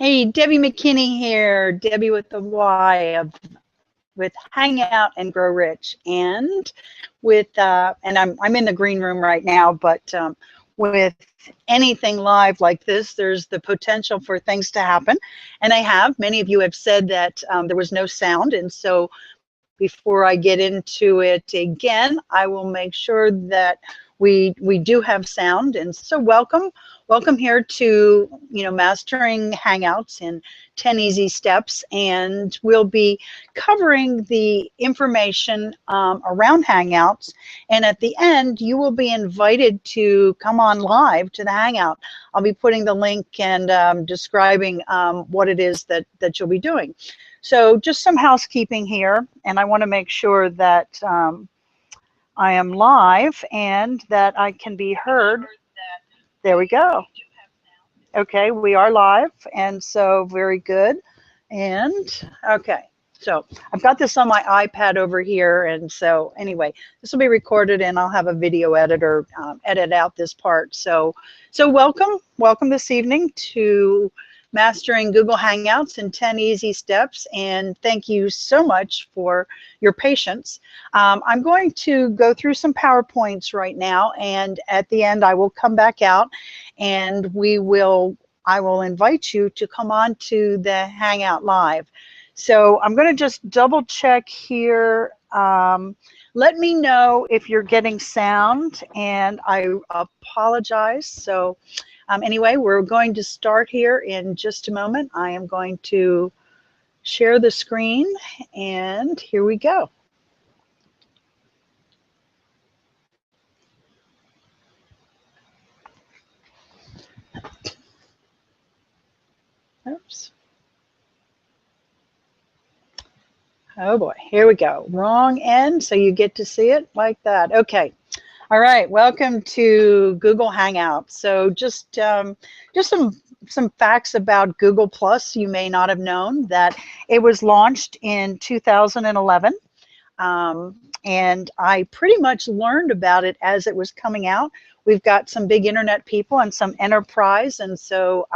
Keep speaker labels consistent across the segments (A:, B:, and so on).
A: Hey, Debbie McKinney here, Debbie with the Y with Hangout and Grow Rich, and with and I'm in the green room right now, but with anything live like this, there's the potential for things to happen, and many of you have said that there was no sound, and so before I get into it again, I will make sure that we do have sound. And so welcome here to Mastering Hangouts in 10 Easy Steps, and we'll be covering the information around Hangouts, and at the end you will be invited to come on live to the Hangout. I'll be putting the link and describing what it is that you'll be doing. So just some housekeeping here, and I want to make sure that I am live and that I can be heard. There we go. Okay, we are live, and so very good. And okay, so I've got this on my iPad over here, and so anyway, this will be recorded, and I'll have a video editor edit out this part. So welcome this evening to Mastering Google Hangouts in 10 Easy Steps, and thank you so much for your patience. I'm going to go through some PowerPoints right now, and at the end I will come back out and I will invite you to come on to the Hangout Live. So I'm going to just double check here. Let me know if you're getting sound, and I apologize. So anyway, we're going to start here in just a moment. I am going to share the screen, and here we go. Oops. Oh boy, here we go. Wrong end, so you get to see it like that. Okay. All right, welcome to Google Hangouts. So just some facts about Google Plus. You may not have known that it was launched in 2011, and I pretty much learned about it as it was coming out. We've got some big internet people and some enterprise, and so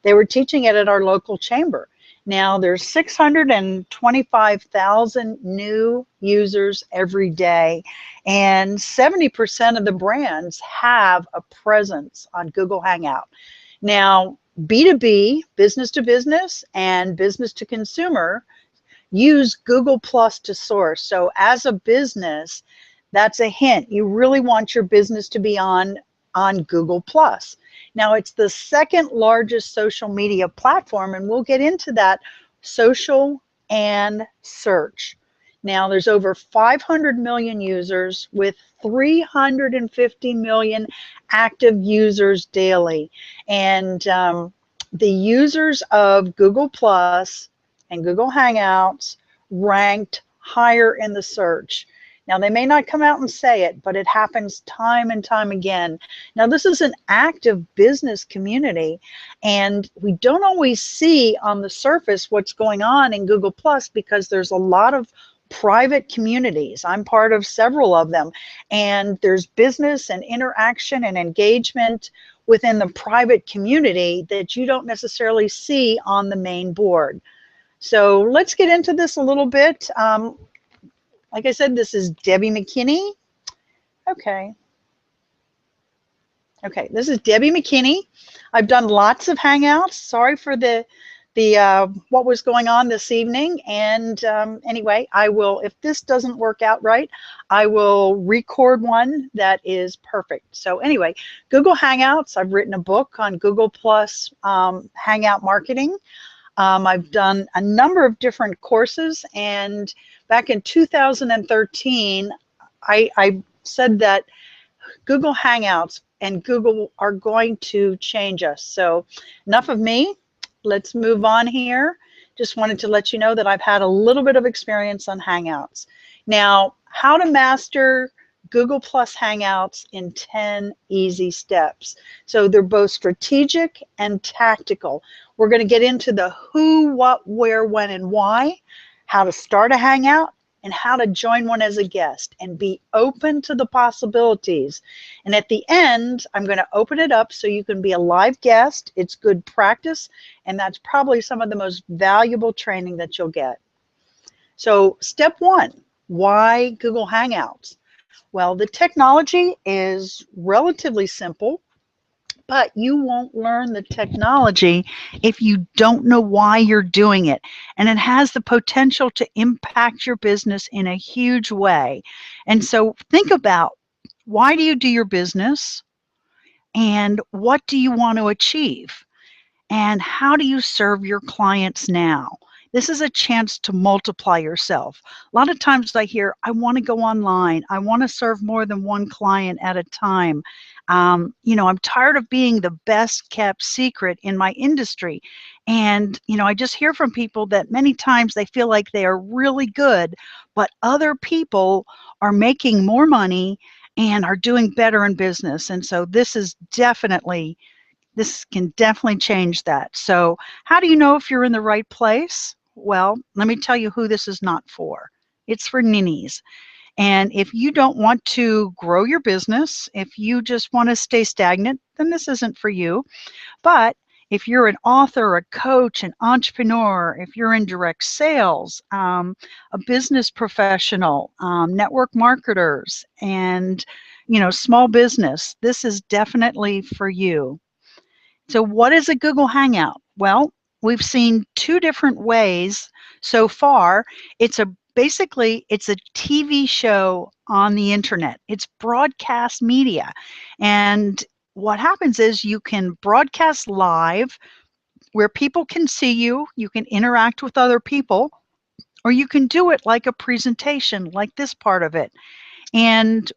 A: they were teaching it at our local chamber. Now there's 625,000 new users every day, and 70% of the brands have a presence on Google Hangout. Now, B2B, business to business, and business to consumer use Google Plus to source. So as a business, that's a hint. You really want your business to be on Google Plus. Now, it's the second largest social media platform, and we'll get into that, social and search. Now, there's over 500 million users with 350 million active users daily. And the users of Google Plus and Google Hangouts ranked higher in the search. Now, they may not come out and say it, but it happens time and time again. Now, this is an active business community, and we don't always see on the surface what's going on in Google Plus because there's a lot of private communities. I'm part of several of them, and there's business and interaction and engagement within the private community that you don't necessarily see on the main board. So let's get into this a little bit. Like I said, this is Debbie McKinney. Okay, this is Debbie McKinney. I've done lots of Hangouts. Sorry for the what was going on this evening. And anyway, I will, if this doesn't work out right, I will record one that is perfect. So anyway, Google Hangouts. I've written a book on Google Plus Hangout marketing. I've done a number of different courses, and back in 2013, I said that Google Hangouts and Google are going to change us. So enough of me. Let's move on here. Just wanted to let you know that I've had a little bit of experience on Hangouts. Now, how to master Google Plus Hangouts in 10 easy steps. So they're both strategic and tactical. We're going to get into the who, what, where, when, and why, how to start a Hangout, and how to join one as a guest and be open to the possibilities. And at the end, I'm going to open it up so you can be a live guest. It's good practice, and that's probably some of the most valuable training that you'll get. So step one, why Google Hangouts? Well, the technology is relatively simple, but you won't learn the technology if you don't know why you're doing it. And it has the potential to impact your business in a huge way. And so think about, why do you do your business? And what do you want to achieve? And how do you serve your clients now? This is a chance to multiply yourself. A lot of times I hear, I want to go online. I want to serve more than one client at a time. I'm tired of being the best kept secret in my industry. And, I just hear from people that many times they feel like they are really good, but other people are making more money and are doing better in business. And so this can definitely change that. So how do you know if you're in the right place? Well, let me tell you who this is not for. It's for ninnies. And if you don't want to grow your business, if you just want to stay stagnant, then this isn't for you. But if you're an author, a coach, an entrepreneur, if you're in direct sales, a business professional, network marketers, and small business, this is definitely for you. So what is a Google Hangout? Well, we've seen two different ways so far. Basically, it's a TV show on the internet. It's broadcast media. And what happens is you can broadcast live where people can see you, you can interact with other people, or you can do it like a presentation, like this part of it. And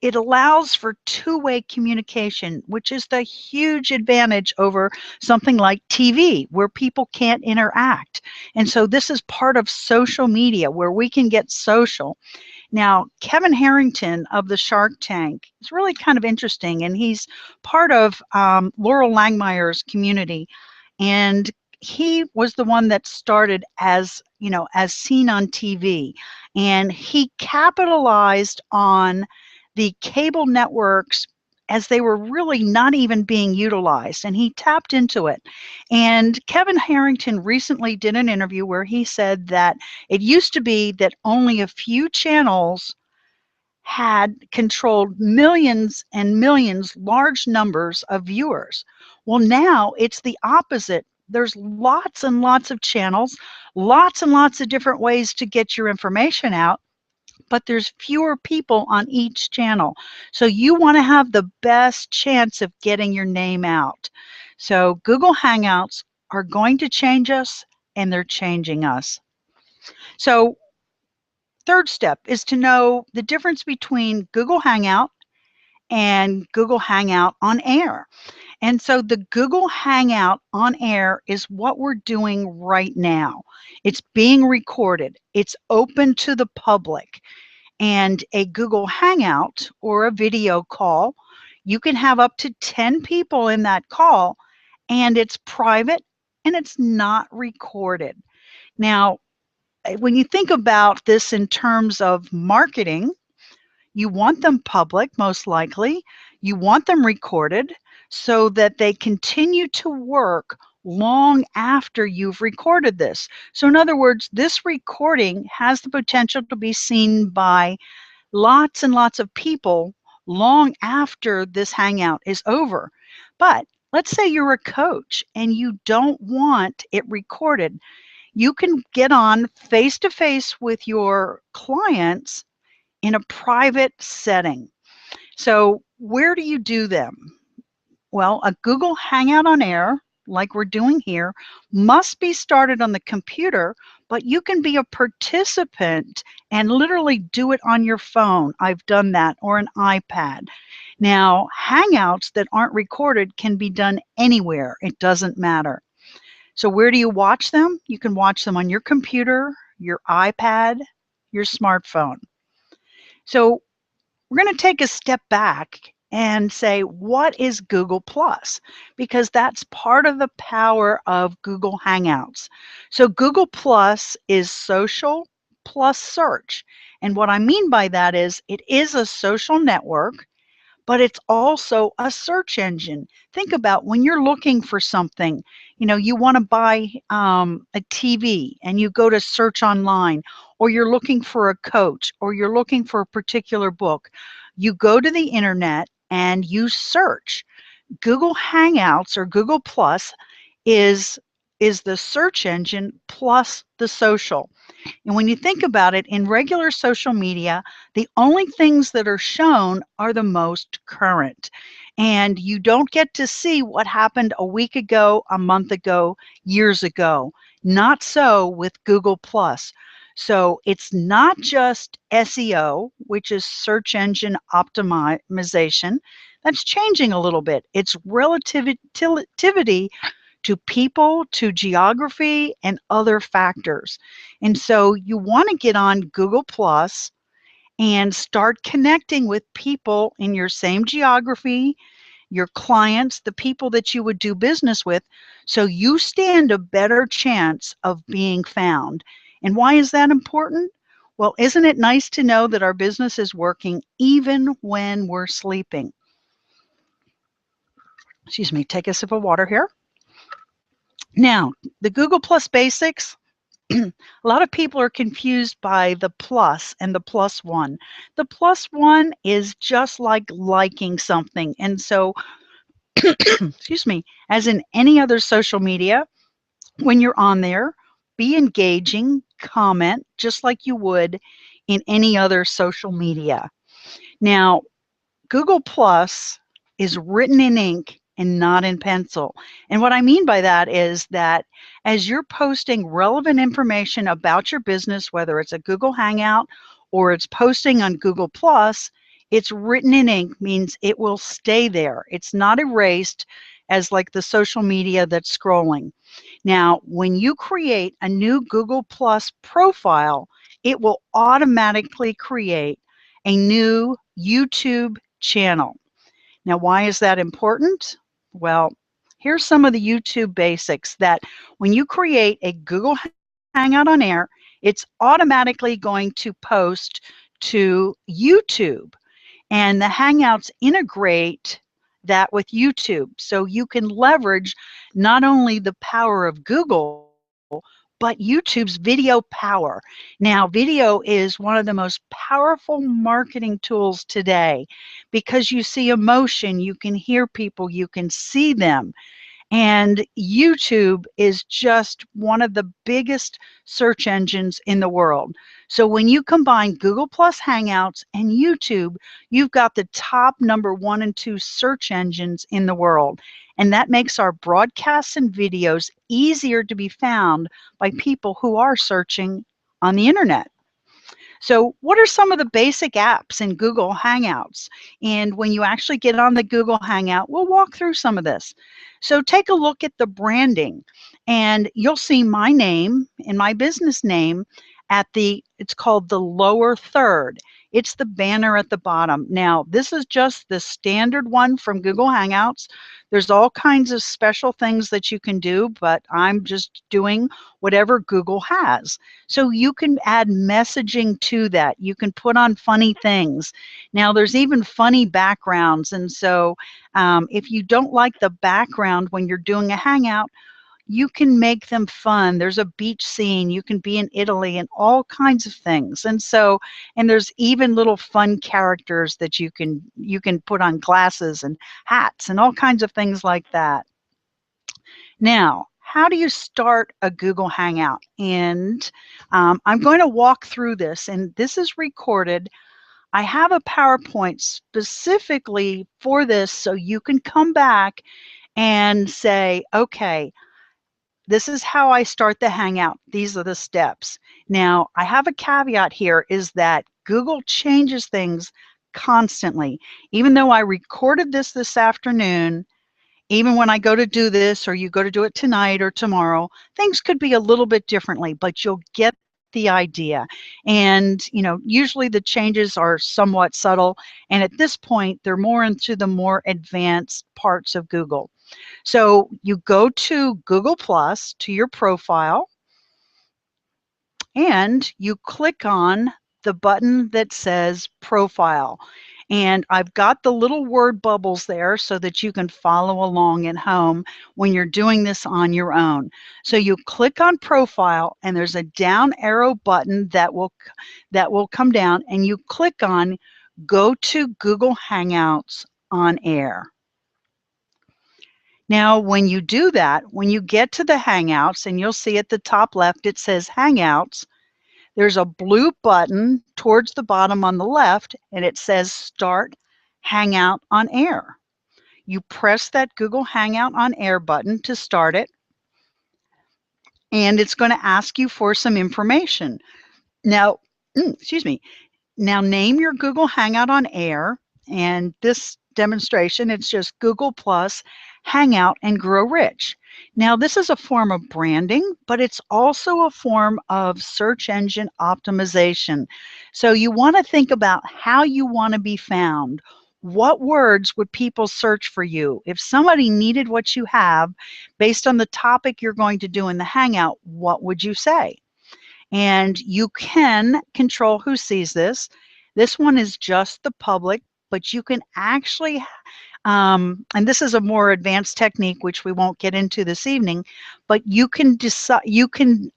A: it allows for two-way communication, which is the huge advantage over something like TV, where people can't interact. And so this is part of social media where we can get social. Now, Kevin Harrington of the Shark Tank is really kind of interesting, and he's part of Laurel Langmeyer's community. And he was the one that started as seen on TV. And he capitalized on the cable networks as they were really not even being utilized, and he tapped into it. And Kevin Harrington recently did an interview where he said that it used to be that only a few channels had controlled millions and millions, large numbers of viewers. Well, now it's the opposite. There's lots and lots of channels, lots and lots of different ways to get your information out, but there's fewer people on each channel. So you want to have the best chance of getting your name out. So Google Hangouts are going to change us, and they're changing us. So third step is to know the difference between Google Hangout and Google Hangout on Air. And so the Google Hangout on Air is what we're doing right now. It's being recorded. It's open to the public. And a Google Hangout or a video call, you can have up to 10 people in that call, and it's private and it's not recorded. Now, when you think about this in terms of marketing, you want them public, most likely. You want them recorded so that they continue to work long after you've recorded this. So in other words, this recording has the potential to be seen by lots and lots of people long after this hangout is over. But let's say you're a coach and you don't want it recorded. You can get on face-to-face with your clients in a private setting. So where do you do them? Well, a Google Hangout on Air, like we're doing here, must be started on the computer, but you can be a participant and literally do it on your phone. I've done that, or an iPad. Now, Hangouts that aren't recorded can be done anywhere. It doesn't matter. So where do you watch them? You can watch them on your computer, your iPad, your smartphone. So we're going to take a step back and say, what is Google Plus? Because that's part of the power of Google Hangouts. So Google Plus is social plus search. And what I mean by that is it is a social network, but it's also a search engine. Think about when you're looking for something, you want to buy a TV and you go to search online, or you're looking for a coach, or you're looking for a particular book. You go to the internet and you search. Google Hangouts or Google Plus is the search engine plus the social. And when you think about it, in regular social media, the only things that are shown are the most current. And you don't get to see what happened a week ago, a month ago, years ago. Not so with Google Plus. So it's not just SEO, which is search engine optimization. That's changing a little bit. It's relativity to people, to geography, and other factors. And so you want to get on Google Plus and start connecting with people in your same geography, your clients, the people that you would do business with, so you stand a better chance of being found. And why is that important? Well, isn't it nice to know that our business is working even when we're sleeping? Excuse me, take a sip of water here. Now, the Google Plus basics, a lot of people are confused by the plus and the plus one. The plus one is just like liking something. And so, excuse me, as in any other social media, when you're on there, be engaging, comment, just like you would in any other social media. Now, Google Plus is written in ink and not in pencil. And what I mean by that is that as you're posting relevant information about your business, whether it's a Google Hangout or it's posting on Google Plus, it's written in ink, means it will stay there. It's not erased as like the social media that's scrolling. Now, when you create a new Google Plus profile, it will automatically create a new YouTube channel. Now, why is that important? Well, here's some of the YouTube basics that when you create a Google Hangout on Air, it's automatically going to post to YouTube. And the Hangouts integrate that with YouTube. So you can leverage not only the power of Google, but YouTube's video power. Now, video is one of the most powerful marketing tools today because you see emotion, you can hear people, you can see them. And YouTube is just one of the biggest search engines in the world. So when you combine Google Plus Hangouts and YouTube, you've got the top number 1 and 2 search engines in the world. And that makes our broadcasts and videos easier to be found by people who are searching on the internet. So what are some of the basic apps in Google Hangouts? And when you actually get on the Google Hangout, we'll walk through some of this. So take a look at the branding, and you'll see my name and my business name at it's called the lower third. It's the banner at the bottom. Now, this is just the standard one from Google Hangouts. There's all kinds of special things that you can do, but I'm just doing whatever Google has. So you can add messaging to that. You can put on funny things. Now, there's even funny backgrounds. And so if you don't like the background when you're doing a Hangout, you can make them fun. There's a beach scene. You can be in Italy and all kinds of things. And so, and there's even little fun characters that you can put on glasses and hats and all kinds of things like that. Now, how do you start a Google Hangout? And I'm going to walk through this, and this is recorded. I have a PowerPoint specifically for this, so you can come back and say, okay, this is how I start the Hangout. These are the steps. Now, I have a caveat here is that Google changes things constantly. Even though I recorded this afternoon, even when I go to do this, or you go to do it tonight or tomorrow, things could be a little bit differently, but you'll get the idea. And, usually the changes are somewhat subtle. And at this point, they're more into the more advanced parts of Google. So you go to Google Plus, to your profile, and you click on the button that says profile. And I've got the little word bubbles there so that you can follow along at home when you're doing this on your own. So you click on profile and there's a down arrow button that will come down, and you click on go to Google Hangouts on air. Now, when you do that, when you get to the Hangouts, and you'll see at the top left, it says Hangouts, there's a blue button towards the bottom on the left, and it says Start Hangout on Air. You press that Google Hangout on Air button to start it, and it's going to ask you for some information. Now, excuse me. Now name your Google Hangout on Air, and this demonstration, it's just Google Plus, Hangout, and Grow Rich. Now this is a form of branding, but it's also a form of search engine optimization. So you want to think about how you want to be found. What words would people search for you? If somebody needed what you have based on the topic you're going to do in the Hangout, what would you say? And you can control who sees this. This one is just the public, but you can actually, and this is a more advanced technique, which we won't get into this evening, but you can decide, you can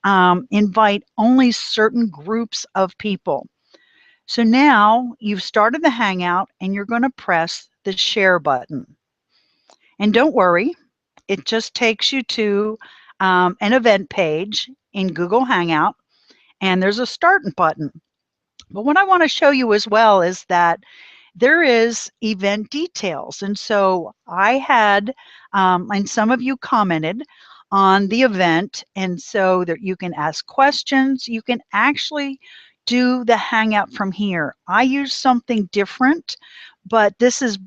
A: invite only certain groups of people. So now you've started the Hangout and you're going to press the share button. And don't worry, it just takes you to an event page in Google Hangout, and there's a start button. But what I want to show you as well is that there is event details. And so I had, and some of you commented on the event, and so that you can ask questions. You can actually do the Hangout from here. I use something different, but this is,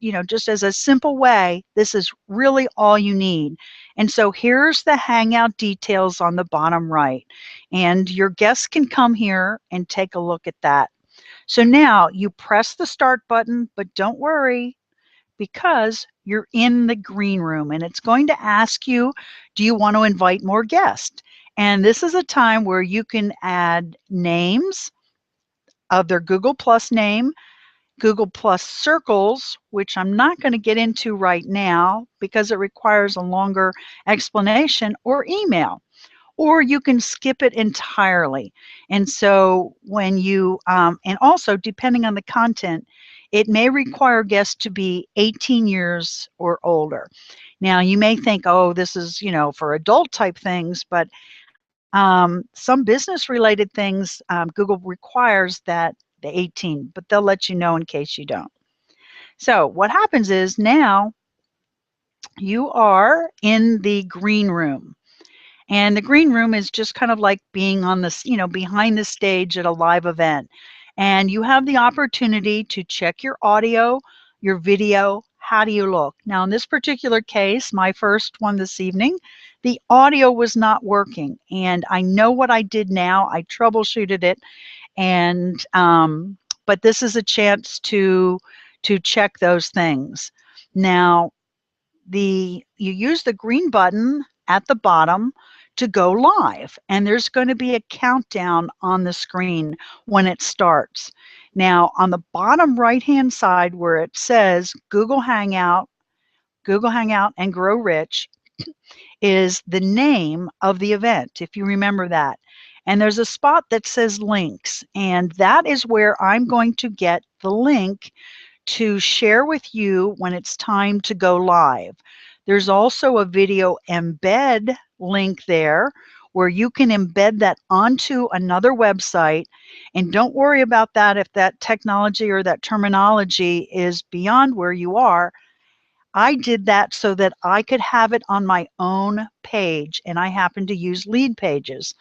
A: you know, just as a simple way, this is really all you need. And so here's the Hangout details on the bottom right. And your guests can come here and take a look at that. So now you press the start button, but don't worry, because you're in the green room and it's going to ask you, do you want to invite more guests? And this is a time where you can add names of their Google Plus name, Google Plus circles, which I'm not going to get into right now because it requires a longer explanation, or email. Or you can skip it entirely. And so when you, and also depending on the content, it may require guests to be 18 years or older. Now you may think, oh, this is, you know, for adult type things, but some business related things, Google requires that the 18, but they'll let you know in case you don't. So what happens is now you are in the green room. And the green room is just kind of like being on this, you know, behind the stage at a live event. And you have the opportunity to check your audio, your video. How do you look? Now, in this particular case, my first one this evening, the audio was not working. And I know what I did now. I troubleshooted it. And, but this is a chance to check those things. Now, you use the green button at the bottom to go live, and there's going to be a countdown on the screen when it starts. Now on the bottom right hand side where it says Google Hangout and Grow Rich is the name of the event, if you remember that. And there's a spot that says links, and that is where I'm going to get the link to share with you when it's time to go live. There's also a video embed link there where you can embed that onto another website. And don't worry about that if that technology or that terminology is beyond where you are. I did that so that I could have it on my own page, and I happen to use lead pages.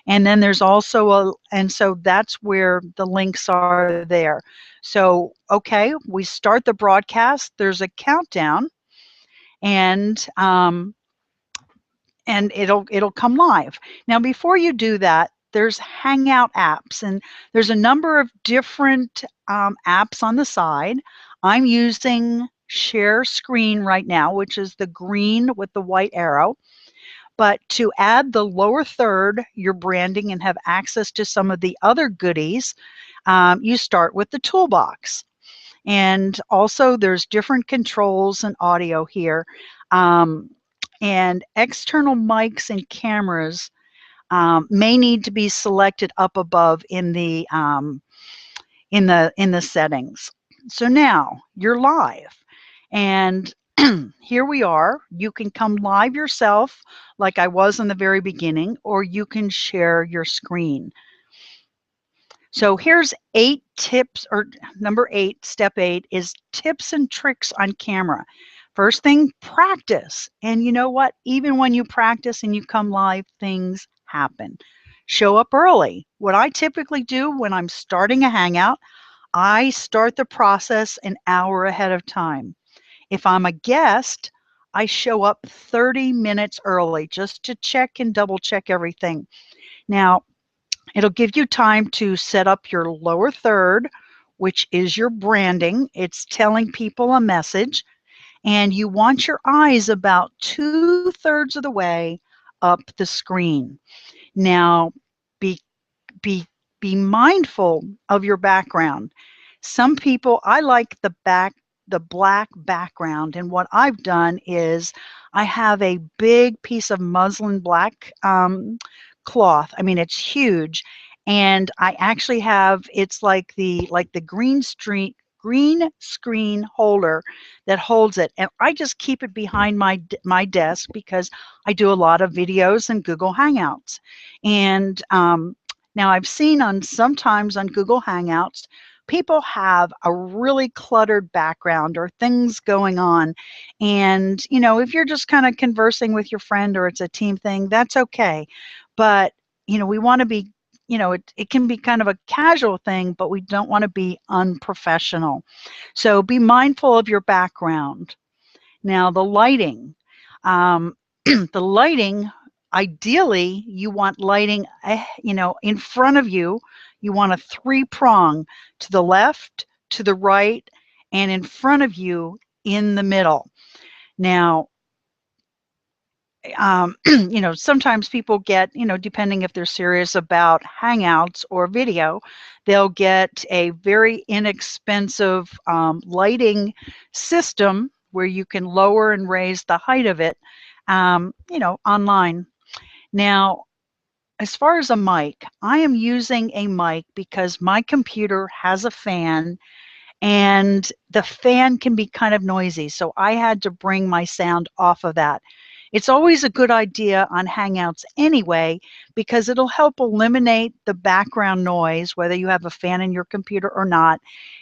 A: And then there's also and so that's where the links are there. So, okay, we start the broadcast, there's a countdown, and it'll come live. Now, before you do that, there's Hangout apps, and there's a number of different apps on the side. I'm using Share Screen right now, which is the green with the white arrow. But to add the lower third, your branding, and have access to some of the other goodies, you start with the toolbox. And also there's different controls and audio here. And external mics and cameras may need to be selected up above in the settings. So now you're live, and here we are. You can come live yourself like I was in the very beginning, or you can share your screen. So here's 8 tips, or number 8, step 8 is tips and tricks on camera. First thing, practice. And you know what? Even when you practice and you come live, things happen. Show up early. What I typically do when I'm starting a Hangout, I start the process an hour ahead of time. If I'm a guest, I show up 30 minutes early just to check and double check everything. Now, it'll give you time to set up your lower third, which is your branding. It's telling people a message, and you want your eyes about 2/3 of the way up the screen. Now, be mindful of your background. Some people, I like the black background, and what I've done is I have a big piece of muslin black cloth. I mean, it's huge, and I actually have, it's like the green screen holder that holds it, and I just keep it behind my desk because I do a lot of videos in Google Hangouts. And now I've seen sometimes on Google Hangouts, people have a really cluttered background or things going on. And, you know, if you're just kind of conversing with your friend or it's a team thing, that's okay. But, you know, we want to be, you know, it can be kind of a casual thing, but we don't want to be unprofessional. So be mindful of your background. Now, the lighting. The lighting, ideally, you want lighting, you know, in front of you. You want a 3-prong to the left, to the right, and in front of you in the middle. Now, you know, sometimes people get, you know, depending if they're serious about Hangouts or video, they'll get a very inexpensive lighting system where you can lower and raise the height of it, you know, online. Now, as far as a mic, I am using a mic because my computer has a fan, and the fan can be kind of noisy. So I had to bring my sound off of that. It's always a good idea on Hangouts anyway, because it'll help eliminate the background noise, whether you have a fan in your computer or not,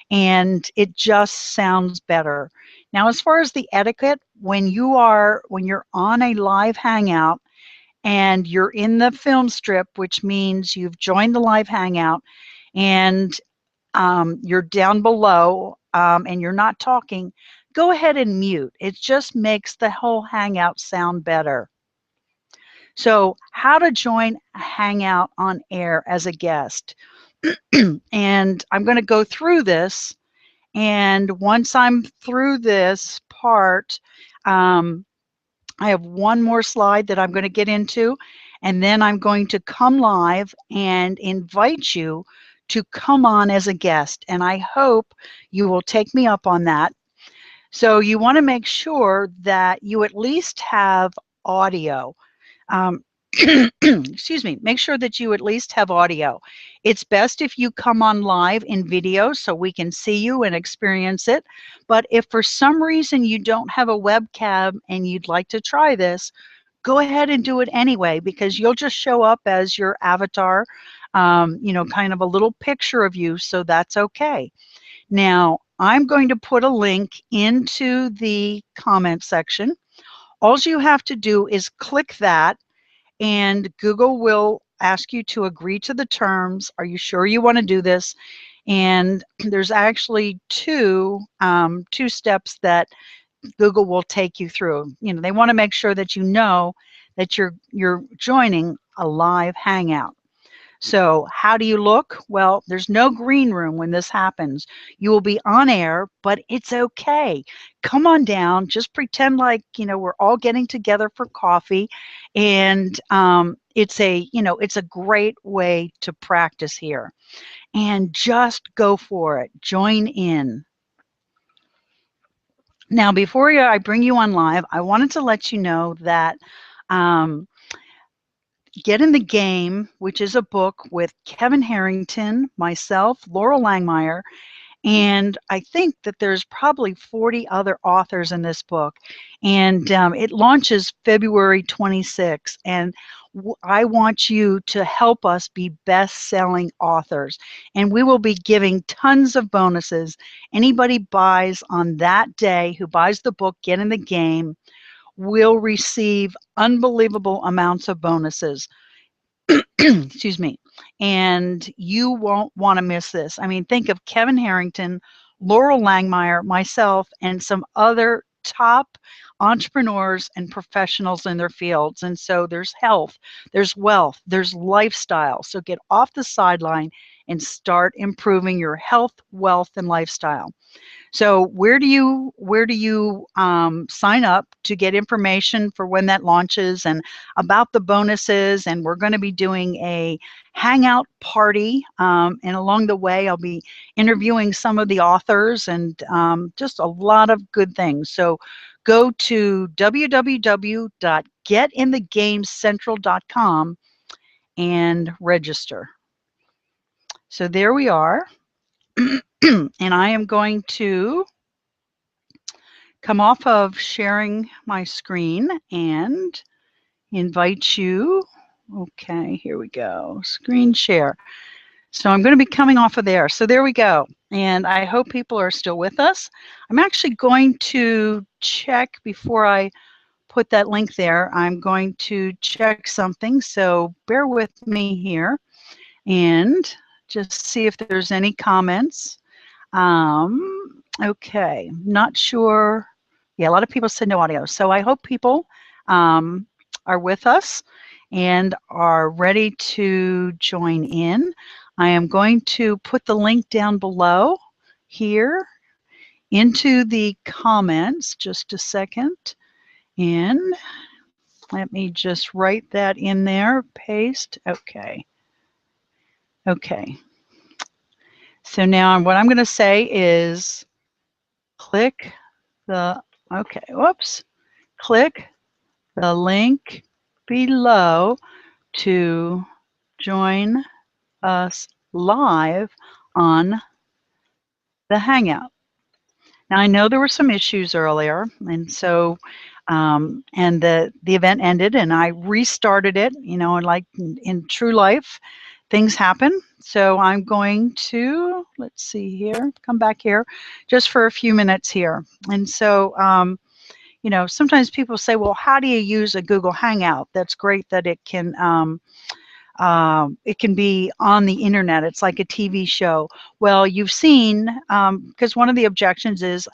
A: and it just sounds better. Now, as far as the etiquette, when you're on a live Hangout, and you're in the film strip, which means you've joined the live Hangout, and you're down below and you're not talking, go ahead and mute. It just makes the whole Hangout sound better. So how to join a Hangout on air as a guest. And I'm going to go through this. And once I'm through this part, I have one more slide that I'm going to get into, and then I'm going to come live and invite you to come on as a guest. And I hope you will take me up on that. So you want to make sure that you at least have audio. Excuse me, make sure that you at least have audio. It's best if you come on live in video so we can see you and experience it. But if for some reason you don't have a webcam and you'd like to try this, go ahead and do it anyway, because you'll just show up as your avatar, you know, kind of a little picture of you, so that's okay. Now, I'm going to put a link into the comment section. All you have to do is click that, and Google will ask you to agree to the terms. Are you sure you want to do this? And there's actually two steps that Google will take you through. You know, they want to make sure that you know that you're joining a live Hangout. So how do you look? Well, there's no green room when this happens. You will be on air, but it's okay. Come on down. Just pretend like, we're all getting together for coffee. And it's a great way to practice here. And just go for it. Join in. Now, before I bring you on live, I wanted to let you know that um, Get in the Game, which is a book with Kevin Harrington, myself, Laurel Langmeyer, and I think that there's probably 40 other authors in this book. And it launches February 26th. And I want you to help us be best-selling authors. And we will be giving tons of bonuses. Anybody buys on that day, who buys the book, Get in the Game, will receive unbelievable amounts of bonuses. Excuse me. And you won't want to miss this. I mean, think of Kevin Harrington, Laurel Langmeyer, myself, and some other top entrepreneurs and professionals in their fields. And so there's health, there's wealth, there's lifestyle. So get off the sideline and start improving your health, wealth, and lifestyle. So where do you sign up to get information for when that launches and about the bonuses? And we're going to be doing a Hangout party. And along the way, I'll be interviewing some of the authors and just a lot of good things. So go to www.getinthegamecentral.com and register. So there we are. And I am going to come off of sharing my screen and invite you. Okay, here we go. Screen share. So I'm going to be coming off of there. So there we go. And I hope people are still with us. I'm actually going to check before I put that link there. I'm going to check something. So bear with me here and just see if there's any comments. Okay, not sure. Yeah, a lot of people said no audio. So I hope people are with us and are ready to join in. I am going to put the link down below here into the comments. Just a second. And let me just write that in there. Paste. Okay. Okay. So now what I'm going to say is click the, okay, whoops, click the link below to join us live on the Hangout. Now I know there were some issues earlier, and so and the event ended, and I restarted it. And like in true life, things happen. So I'm going to, let's see here, come back here just for a few minutes here. And so, sometimes people say, well, how do you use a Google Hangout? That's great that it can be on the internet. It's like a TV show. Well, you've seen, because one of the objections is,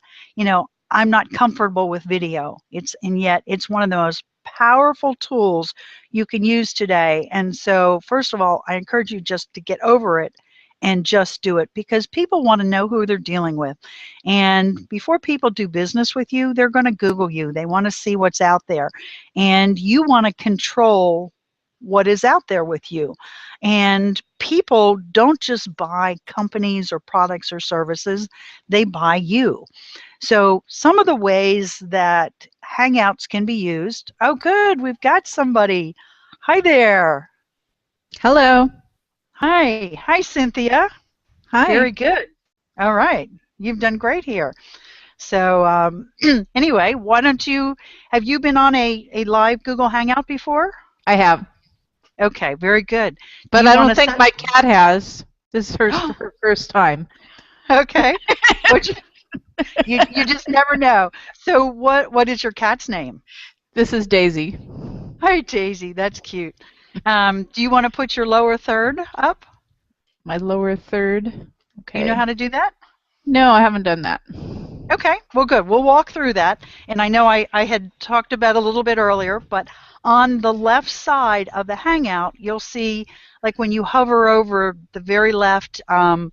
A: I'm not comfortable with video. And yet it's one of the most powerful tools you can use today. And so first of all, I encourage you just to get over it and just do it, because people want to know who they're dealing with. And before people do business with you, they're going to Google you. They want to see what's out there. And you want to control what is out there with you. And people don't just buy companies or products or services, they buy you. So some of the ways that Hangouts can be used. Oh, good, we've got somebody. Hi there.
B: Hello.
A: Hi. Hi, Cynthia.
B: Hi.
A: Very good. All right. You've done great here. So anyway, why don't have you been on a live Google Hangout before?
B: I have.
A: Okay, very good.
B: But I don't think my cat has. This is her first time.
A: Okay. You just never know. So what is your cat's name?
B: This is Daisy.
A: Hi, Daisy. That's cute. Do you want to put your lower third up?
B: My lower third. Okay.
A: Do you know how to do that?
B: No, I haven't done that.
A: Okay, well, good. We'll walk through that. And I know I had talked about a little bit earlier, but on the left side of the Hangout, you'll see, like when you hover over the very left, the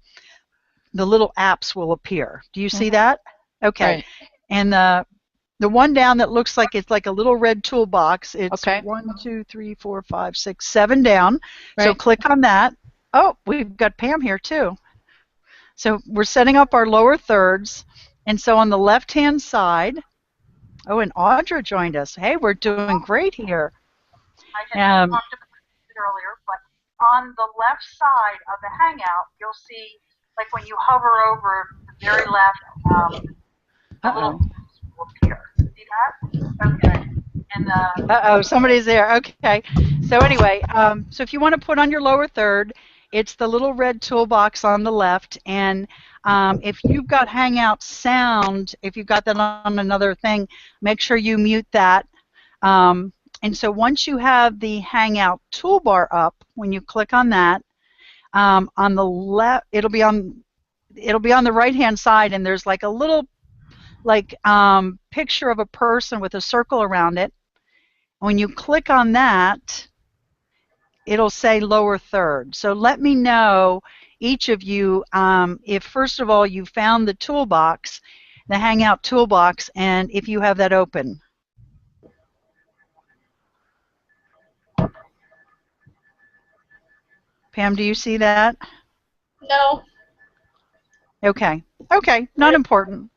A: little apps will appear. Do you see that? Okay.
B: Right.
A: And the one down that looks like it's like a little red toolbox, it's
B: Okay.
A: 1, 2, 3, 4, 5, 6, 7 down. So
B: Right.
A: click on that. Oh, we've got Pam here too. So we're setting up our lower thirds. And so on the left-hand side, oh, and Audra joined us. Hey, we're doing great here. I had talked about it earlier, but on the left side of the Hangout, you'll see, like when you hover over the very left, the little will appear. See that? Okay. And uh-oh, somebody's there. Okay. So anyway, so if you want to put on your lower third, it's the little red toolbox on the left, and if you've got Hangout sound, if you've got that on another thing, make sure you mute that. And so once you have the Hangout toolbar up, when you click on that, on the left, it'll be on the right-hand side, and there's like a little picture of a person with a circle around it. When you click on that, it'll say lower third. So let me know, each of you, if first of all you found the toolbox, the Hangout toolbox, and if you have that open. Pam, do you see that?
C: No.
A: Okay. Okay, not important.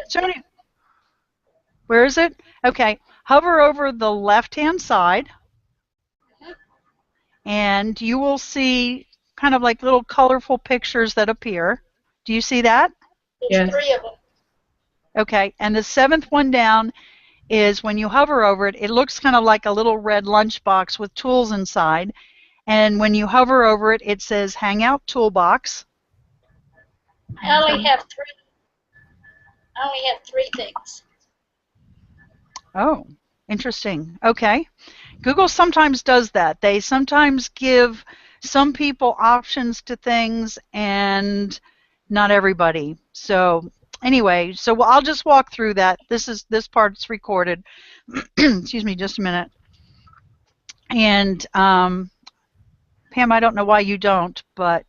A: So, where is it? Okay, hover over the left-hand side, and you will see kind of like little colorful pictures that appear. Do you see that?
C: There's 3 of them.
A: Okay, and the 7th one down is when you hover over it, it looks kind of like a little red lunchbox with tools inside. And when you hover over it, it says Hangout Toolbox.
C: I only have 3. I only have 3 things.
A: Oh, interesting. Okay. Google sometimes does that. They sometimes give some people options to things and not everybody. So anyway, so I'll just walk through that. This part's recorded. Excuse me, just a minute. And Pam, I don't know why you don't, but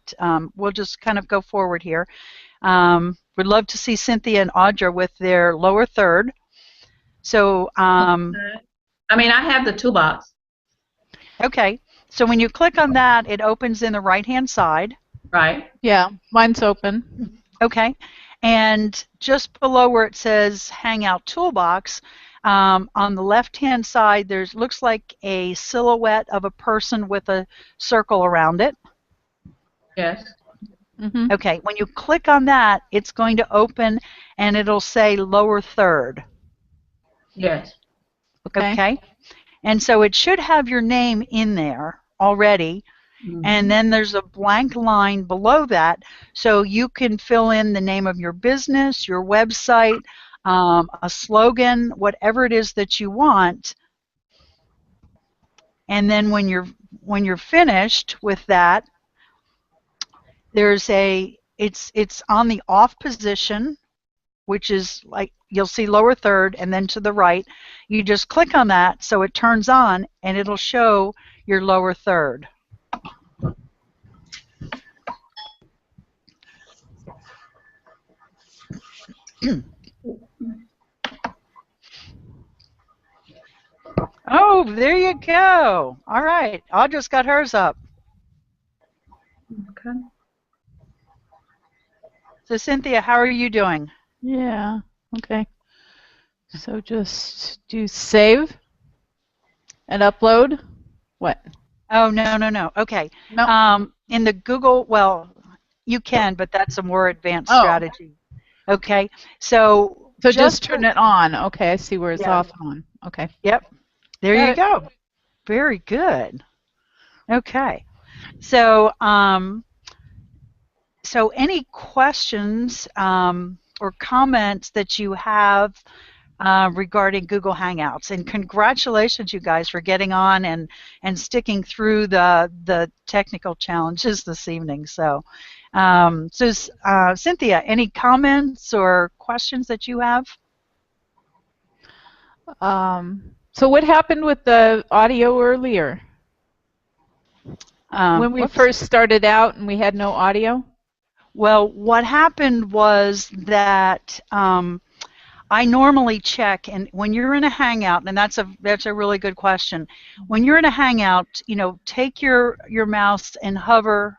A: we'll just kind of go forward here. We'd love to see Cynthia and Audra with their lower third. So,
D: I have the toolbox.
A: okay. So when you click on that, it opens in the right-hand side.
D: Right.
B: Yeah, mine's open.
A: Okay. And just below where it says Hangout Toolbox, on the left-hand side, looks like a silhouette of a person with a circle around it.
D: Yes.
B: Mm-hmm.
A: Okay. When you click on that, it's going to open, and it'll say lower third.
D: Yes.
A: Okay. And so it should have your name in there already.
D: Mm-hmm.
A: And then there's a blank line below that, so you can fill in the name of your business, your website, a slogan, whatever it is that you want. And then when you're finished with that, there's it's on the off position, which is like you'll see lower third, and then to the right, you just click on that so it turns on, and it'll show your lower third. Oh, there you go. All right. Audra's got hers up.
D: Okay.
A: So, Cynthia, how are you doing?
B: Yeah, okay. So just do save and upload. What?
A: Oh, no. Okay.
B: No.
A: In the Google, well, you can, but that's a more advanced
B: Oh.
A: strategy. Okay. So
B: just turn it on. Okay, I see where it's off and on. Okay.
A: Yep. There
B: Got
A: you
B: it.
A: go. Very good. Okay. So, so any questions or comments that you have regarding Google Hangouts? And congratulations, you guys, for getting on and sticking through the technical challenges this evening. So, Cynthia, any comments or questions that you have?
B: So what happened with the audio earlier? When we first started out and we had no audio?
A: Well, what happened was that I normally check, and when you're in a Hangout, and that's a really good question. When you're in a Hangout, take your mouse and hover.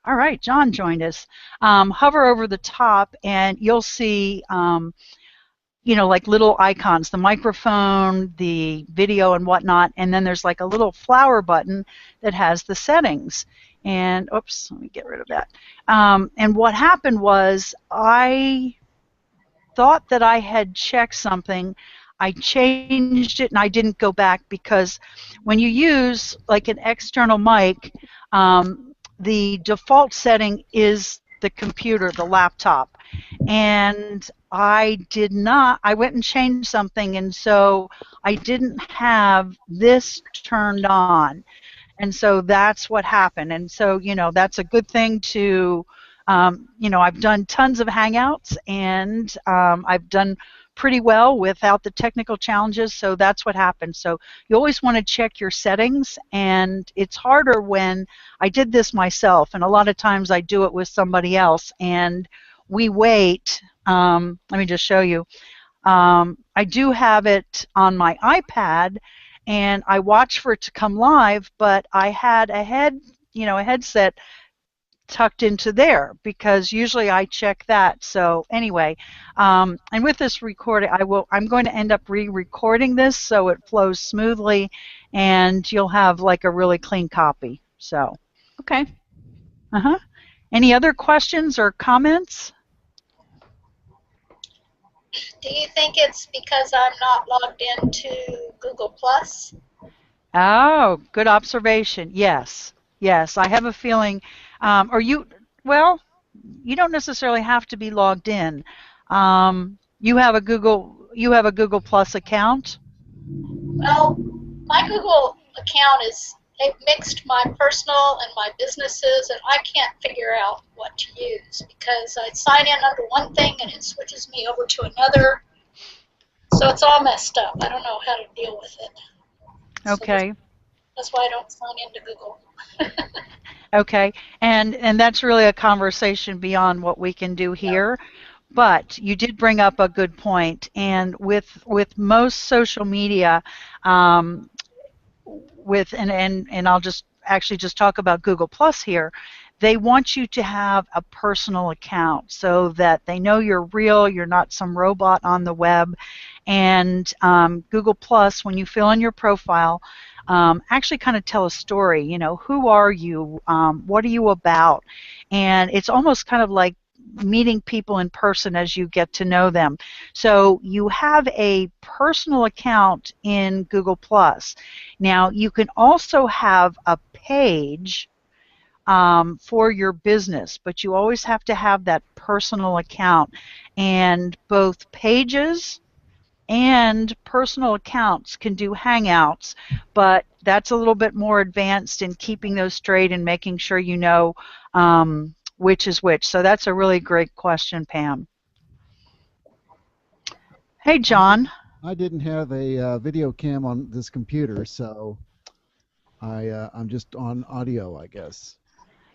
A: All right, John joined us. Hover over the top, and you'll see, like little icons, the microphone, the video, and whatnot. And then there's like a little flower button that has the settings. And oops, let me get rid of that. And what happened was I thought that I had checked something. I changed it and I didn't go back, because when you use like an external mic, the default setting is the computer, the laptop. And I went and changed something, and so I didn't have this turned on. And so that's what happened. And so, that's a good thing to, I've done tons of Hangouts, and I've done pretty well without the technical challenges, so that's what happened. So you always want to check your settings, and it's harder when I did this myself, and a lot of times I do it with somebody else, and we wait. Let me just show you. I do have it on my iPad, and I watch for it to come live, but I had a headset tucked into there, because usually I check that. So anyway, and with this recording, I'm going to end up re-recording this so it flows smoothly, and you'll have like a really clean copy. So
B: okay.
A: Any other questions or comments?
C: Do you think it's because I'm not logged into Google Plus?
A: Oh, good observation. Yes, I have a feeling. Well, you don't necessarily have to be logged in. You have a Google Plus account?
C: Well, my Google account they've mixed my personal and my businesses, and I can't figure out what to use, because I sign in under one thing and it switches me over to another. So it's all messed up. I don't know how to deal with it.
A: Okay.
C: So that's why I don't sign into Google.
A: Okay, and that's really a conversation beyond what we can do here. But you did bring up a good point, and with most social media, and I'll just talk about Google Plus here. They want you to have a personal account so that they know you're real, you're not some robot on the web. And Google Plus, when you fill in your profile, actually kind of tell a story. Who are you? What are you about? And it's almost kind of like meeting people in person as you get to know them. So you have a personal account in Google Plus. Now you can also have a page for your business, but you always have to have that personal account. And both pages and personal accounts can do Hangouts, but that's a little bit more advanced in keeping those straight and making sure you know which is which. So that's a really great question, Pam. Hey, John.
E: I didn't have a video cam on this computer, so I'm just on audio, I guess.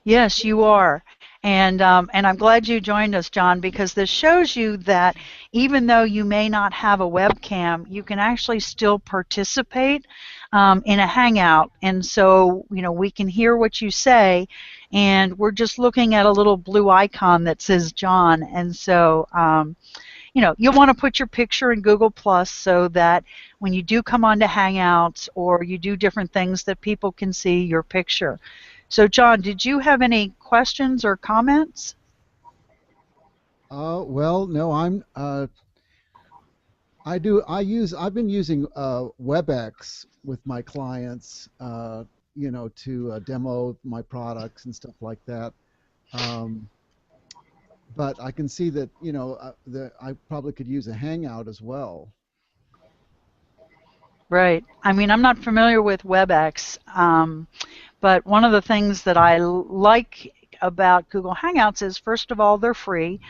A: Yes, you are. And I'm glad you joined us, John, because this shows you that even though you may not have a webcam, you can actually still participate in a Hangout. And so, we can hear what you say, and we're just looking at a little blue icon that says John. And so, you'll want to put your picture in Google Plus so that when you do come on to Hangouts or you do different things, that people can see your picture. So, John, did you have any questions or comments?
E: Well, no, I've been using WebEx with my clients, to demo my products and stuff like that. But I can see that, I probably could use a Hangout as well.
A: Right. I mean, I'm not familiar with WebEx, but one of the things that I like about Google Hangouts is, first of all, they're free.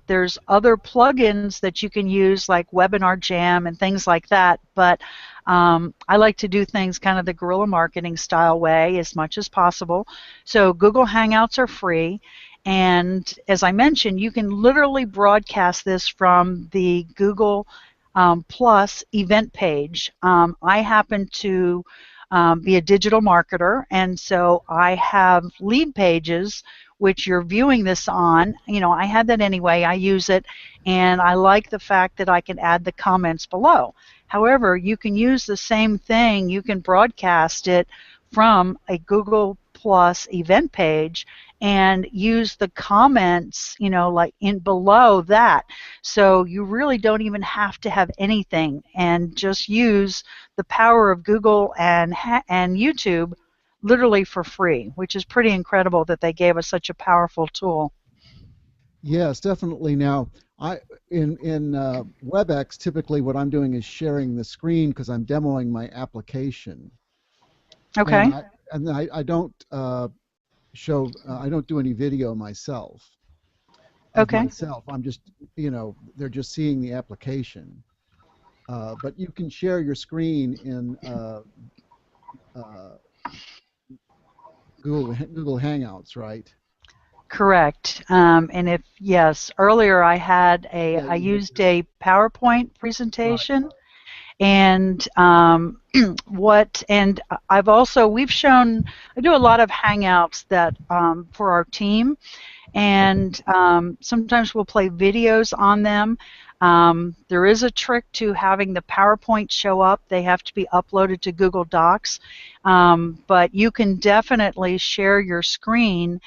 A: There's other plugins that you can use like Webinar Jam and things like that, but I like to do things kind of the guerrilla marketing style way as much as possible. So Google Hangouts are free. And as I mentioned, you can literally broadcast this from the Google Plus event page. I happen to be a digital marketer, and so I have lead pages which you're viewing this on. You know, I had that anyway. I use it, and I like the fact that I can add the comments below. However, you can use the same thing. You can broadcast it from a Google Plus event page and use the comments, you know, like in below that. So you really don't even have to have anything, and just use the power of Google and YouTube literally for free, which is pretty incredible that they gave us such a powerful tool.
E: Yes, definitely. Now, in WebEx, typically what I'm doing is sharing the screen because I'm demoing my application.
A: Okay.
E: And I don't I don't do any video myself.
A: Okay.
E: Myself, I'm just, you know, they're just seeing the application. But you can share your screen in Google Hangouts, right?
A: Correct. And if yes, earlier I used a PowerPoint presentation. Right. And I do a lot of Hangouts that for our team, and sometimes we'll play videos on them. There is a trick to having the PowerPoint show up. They have to be uploaded to Google Docs, but you can definitely share your screen.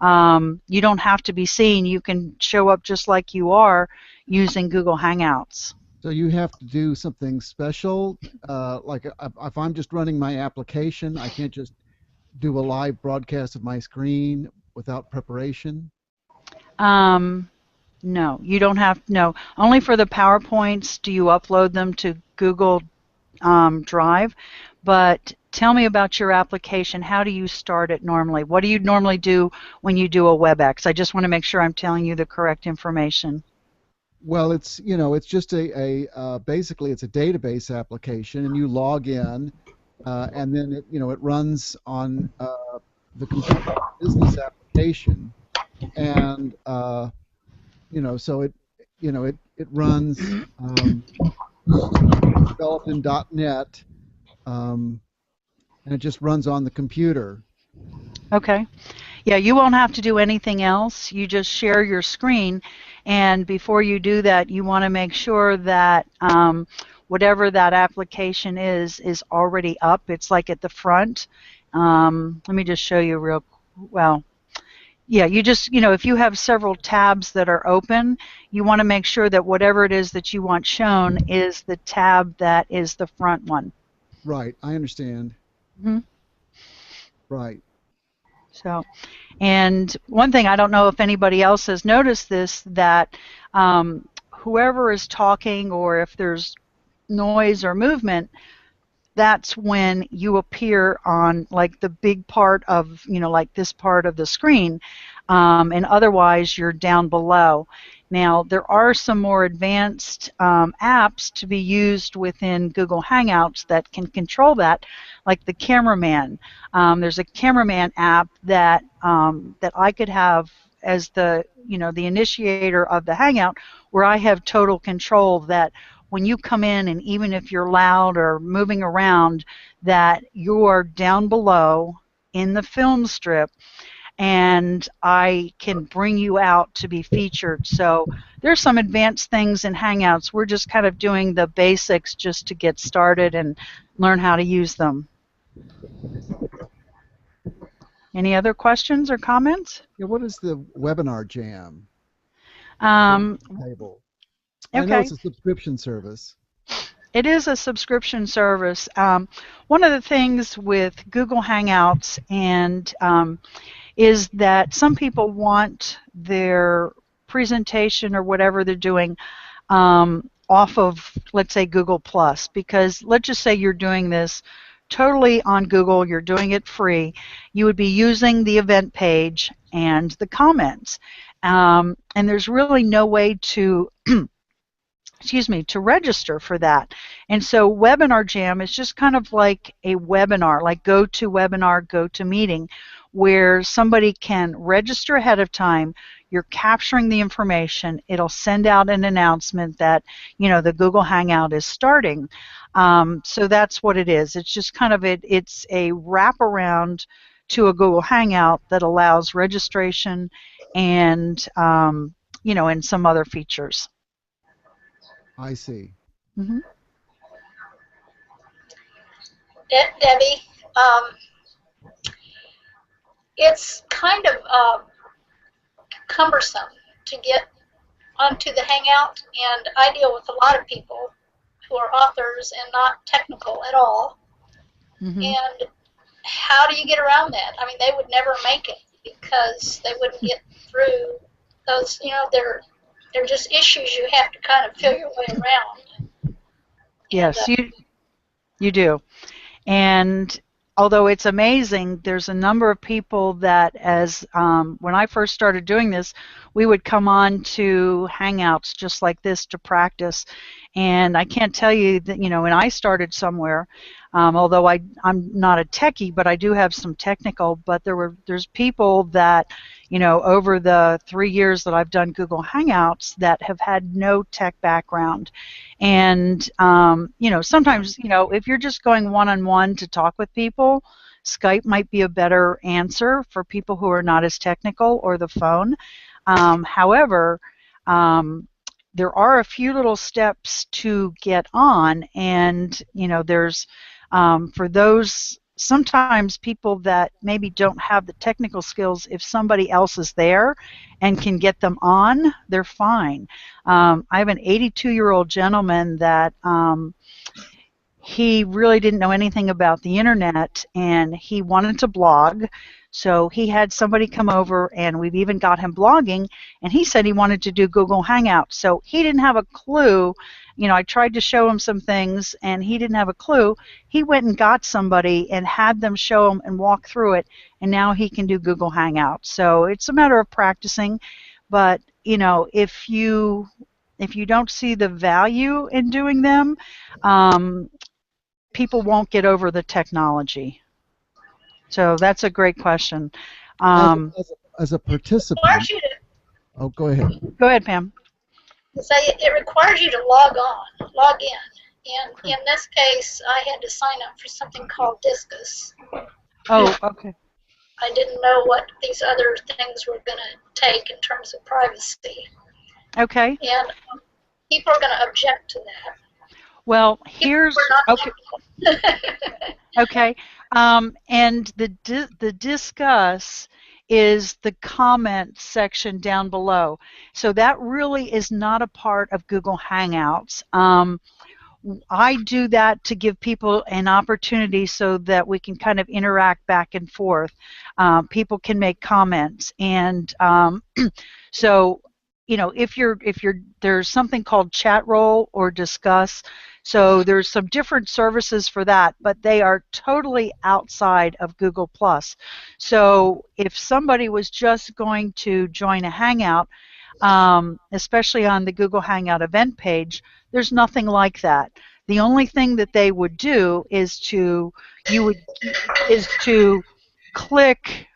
A: You don't have to be seen. You can show up just like you are using Google Hangouts.
E: So you have to do something special, like if I'm just running my application, I can't just do a live broadcast of my screen without preparation?
A: No, you don't have, no. Only for the PowerPoints do you upload them to Google Drive. But tell me about your application. How do you start it normally? What do you normally do when you do a WebEx? I just want to make sure I'm telling you the correct information.
E: Well, it's, you know, it's just basically it's a database application, and you log in, and then it, you know, it runs on the computer business application, and you know, so it, you know, it runs developed in .NET, and it just runs on the computer.
A: Okay. Yeah, you won't have to do anything else. You just share your screen, and before you do that, you want to make sure that whatever that application is already up. It's like at the front. Let me just show you real well. Yeah, you just, you know, if you have several tabs that are open, you want to make sure that whatever it is that you want shown is the tab that is the front one.
E: Right, I understand.
A: Mm-hmm.
E: Right.
A: So, and one thing, I don't know if anybody else has noticed this, that whoever is talking, or if there's noise or movement, that's when you appear on like the big part of, you know, like this part of the screen, and otherwise you're down below. Now, there are some more advanced apps to be used within Google Hangouts that can control that, like the cameraman. There's a cameraman app that that I could have as the, you know, the initiator of the Hangout, where I have total control that when you come in, and even if you're loud or moving around, that you're down below in the film strip, and I can bring you out to be featured. So there's some advanced things in Hangouts. We're just kind of doing the basics just to get started and learn how to use them. Any other questions or comments?
E: Yeah, what is the Webinar Jam?
A: Okay.
E: I know it's a subscription service.
A: It is a subscription service. One of the things with Google Hangouts and is that some people want their presentation or whatever they're doing off of, let's say, Google Plus, because let's just say you're doing this totally on Google, you're doing it free, you would be using the event page, and the comments. And there's really no way to excuse me, to register for that. And so Webinar Jam is just kind of like a webinar, like GoToWebinar, GoToMeeting, where somebody can register ahead of time. You're capturing the information. It'll send out an announcement that, the Google Hangout is starting. So that's what it is. It's just kind of it's a wraparound to a Google Hangout that allows registration and, and some other features.
E: I see.
A: Mm-hmm.
C: Debbie, it's kind of cumbersome to get onto the Hangout, and I deal with a lot of people who are authors and not technical at all.
A: Mm-hmm.
C: And how do you get around that? I mean, they would never make it because they wouldn't get through those, they're just issues you have to kind of feel your way around.
A: Yes, you do. And although it's amazing, there's a number of people that, when I first started doing this, we would come on to Hangouts just like this to practice. And I can't tell you that, when I started somewhere, although I'm not a techie, but I do have some technical, but there's people that, over the 3 years that I've done Google Hangouts that have had no tech background. And, sometimes, if you're just going one-on-one to talk with people, Skype might be a better answer for people who are not as technical, or the phone. However, there are a few little steps to get on, and there's for those sometimes people that maybe don't have the technical skills, if somebody else is there and can get them on, they're fine. I have an 82-year-old gentleman that he really didn't know anything about the internet, and he wanted to blog. So he had somebody come over, and we've even got him blogging, and he said he wanted to do Google Hangouts. So he didn't have a clue. I tried to show him some things, and he didn't have a clue. He went and got somebody and had them show him and walk through it, and now he can do Google Hangouts. So it's a matter of practicing. But, if you don't see the value in doing them, people won't get over the technology. So that's a great question.
E: As a participant, go ahead.
A: Go ahead, Pam.
C: It requires you to log in. And in this case, I had to sign up for something called Discus.
A: Oh, okay.
C: I didn't know what these other things were going to take in terms of privacy.
A: Okay.
C: And people are going to object to that.
A: Well, here's okay. Okay, and the discuss is the comment section down below. So that really is not a part of Google Hangouts. I do that to give people an opportunity so that we can kind of interact back and forth. People can make comments, and so if there's something called chat roll or discuss. So there's some different services for that, but they are totally outside of Google+. So if somebody was just going to join a Hangout, especially on the Google Hangout event page, there's nothing like that. The only thing that they would do is to click.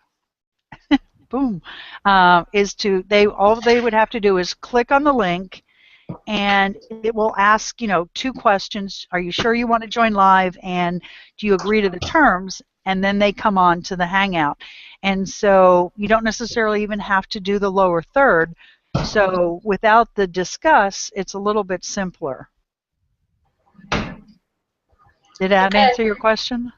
A: Boom. All they would have to do is click on the link, and it will ask, 2 questions. Are you sure you want to join live, and do you agree to the terms? And then they come on to the Hangout. And so you don't necessarily even have to do the lower third. So without the discuss, it's a little bit simpler. Did that answer your question?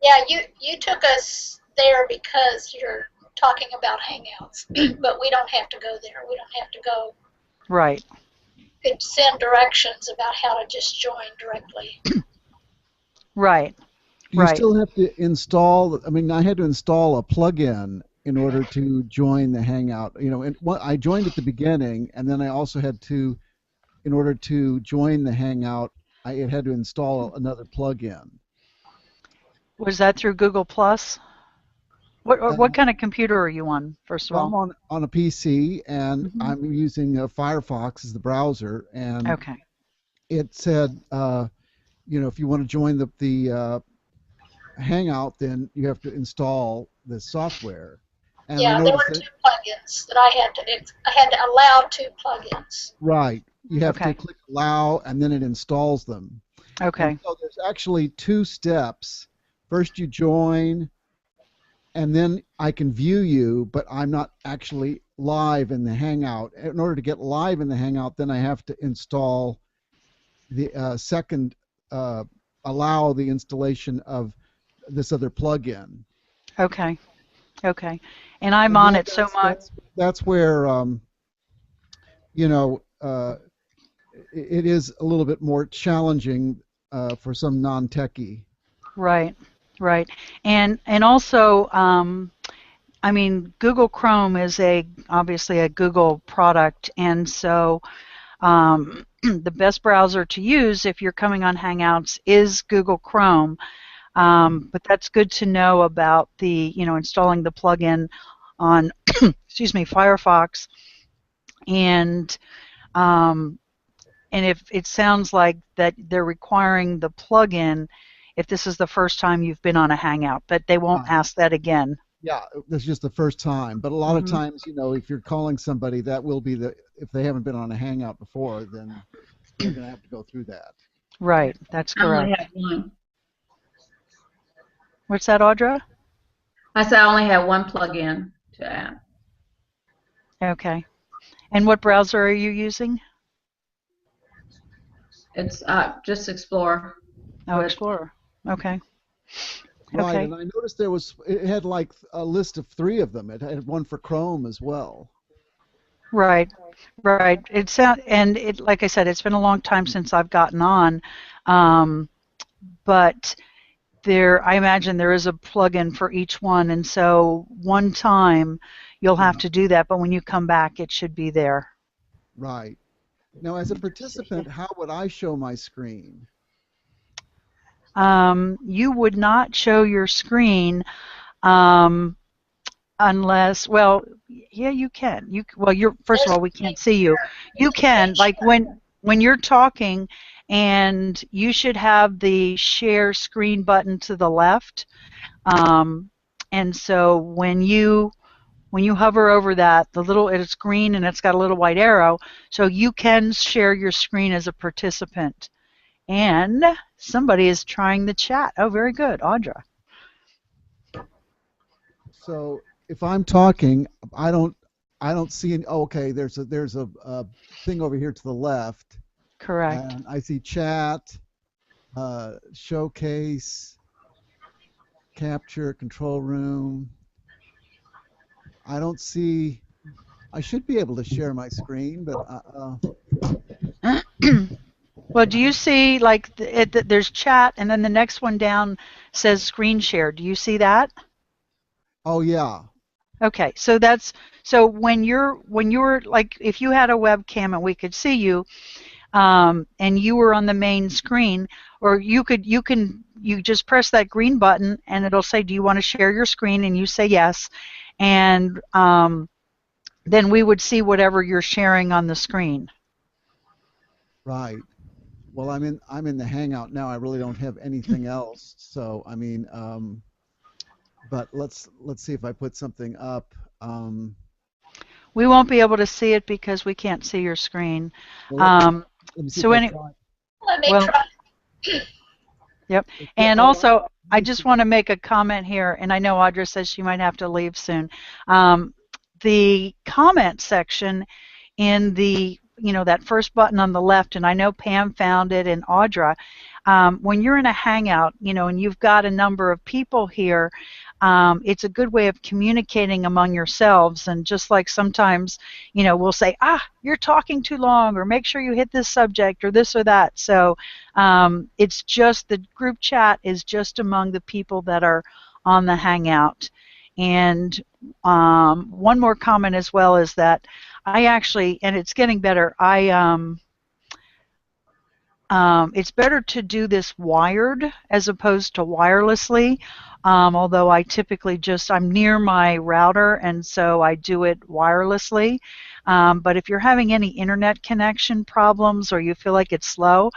C: Yeah, you took us there because you're talking about Hangouts, but we don't have to go there. We don't have to go.
A: Right.
C: You could send directions about how to just join directly.
A: Right.
E: You still have to install. I mean, I had to install a plugin in order to join the Hangout. And I joined at the beginning, and then I also had to, in order to join the Hangout, I had to install another plugin.
A: Was that through Google+? What kind of computer are you on, first of
E: Well, I'm
A: all?
E: on a PC, and
A: Mhm.
E: I'm using Firefox as the browser, and
A: Okay.
E: it said, if you want to join the Hangout, then you have to install the software. And I
C: Yeah, there
E: noticed
C: were
E: that,
C: two plugins that I had to allow two plugins.
E: right, you have to
A: Okay.
E: click allow, and then it installs them. And
A: Okay.
E: so there's actually two steps. First you join, and then I can view you, but I'm not actually live in the Hangout. In order to get live in the Hangout, then I have to install the second, allow the installation of this other plugin.
A: Okay. Okay. And I'm
E: And
A: on
E: that,
A: it so much.
E: that's where, you know, it is a little bit more challenging for some non-techie.
A: Right. Right. And also, I mean, Google Chrome is obviously a Google product, and so the best browser to use if you're coming on Hangouts is Google Chrome. But that's good to know about installing the plugin on, excuse me, Firefox. And um, if it sounds like that they're requiring the plugin if this is the first time you've been on a Hangout, but they won't
E: Right.
A: ask that again.
E: Yeah, this is just the first time. But a lot of
A: Mhm.
E: times, if you're calling somebody, that will be if they haven't been on a Hangout before, then they're going to have to go through that.
A: Right, that's
D: I only
A: correct.
D: have one.
A: What's that, Audra?
D: I said I only have one plug-in to add.
A: Okay. And what browser are you using?
D: It's just Explorer.
A: Oh,
D: With
A: Explorer. Okay.
E: Right,
A: Okay.
E: and I noticed it had like a list of 3 of them. It had one for Chrome as well.
A: Right. Right. And it, like I said, it's been a long time since I've gotten on, but I imagine there is a plugin for each one, and so one time you'll have to do that, but when you come back, it should be there.
E: Right. Now, as a participant, how would I show my screen?
A: You would not show your screen um, unless, well, yeah, you can. First of
C: There's
A: all, we can't see you. You can, like when you're talking, and you should have the share screen button to the left. Um, and so when you hover over that, it's green and it's got a little white arrow, so you can share your screen as a participant. And somebody is trying the chat. Oh, very good, Audra.
E: So if I'm talking, I don't see any. Oh, okay, there's a thing over here to the left,
A: Correct.
E: and I see chat, showcase, capture, control room. I don't see. I should be able to share my screen, but
A: Well, do you see there's chat, and then the next one down says screen share. Do you see that?
E: oh yeah,
A: Okay, so when you're like, if you had a webcam and we could see you, and you were on the main screen, or you just press that green button and it'll say, do you want to share your screen? And you say yes, and then we would see whatever you're sharing on the screen.
E: right. Well, I'm in the Hangout now. I really don't have anything else. So I mean, but let's see if I put something up.
A: We won't be able to see it because we can't see your screen.
E: Well, let me see
A: So
E: if I try.
C: Let me
A: well,
C: try.
A: yep. And also, I just want to make a comment here, and I know Audra says she might have to leave soon. The comment section in that first button on the left, and I know Pam found it and Audra, when you're in a Hangout, and you've got a number of people here, it's a good way of communicating among yourselves. And just like sometimes, we'll say, you're talking too long, or make sure you hit this subject or this or that. So it's just the group chat is just among the people that are on the Hangout. And one more comment as well is that I actually, and it's getting better, it's better to do this wired as opposed to wirelessly, although I typically I'm near my router, and so I do it wirelessly. But if you're having any internet connection problems or you feel like it's slow,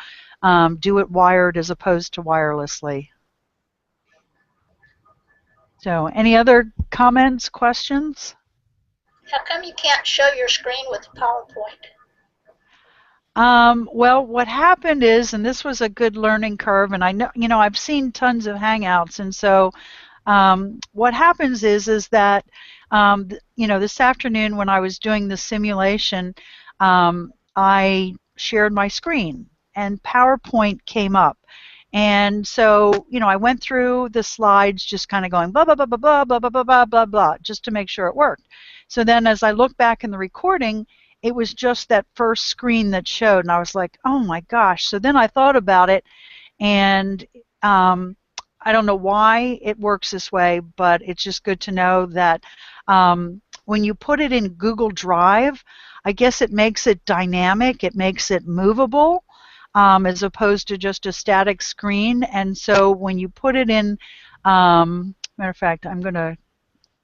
A: do it wired as opposed to wirelessly. So any other comments, questions?
C: How come you can't show your screen with PowerPoint?
A: Well, what happened is, and this was a good learning curve, and I know, I've seen tons of Hangouts, and so what happens is that, this afternoon when I was doing the simulation, I shared my screen, and PowerPoint came up. And so, I went through the slides just kind of going blah, blah, blah, blah, blah, blah, blah, blah, blah, blah, blah, just to make sure it worked. So then as I look back in the recording, it was just that first screen that showed, and I was like, oh my gosh. So then I thought about it, and I don't know why it works this way, but it's just good to know that when you put it in Google Drive, I guess it makes it dynamic, it makes it movable, as opposed to just a static screen. And so when you put it in, matter of fact, I'm going to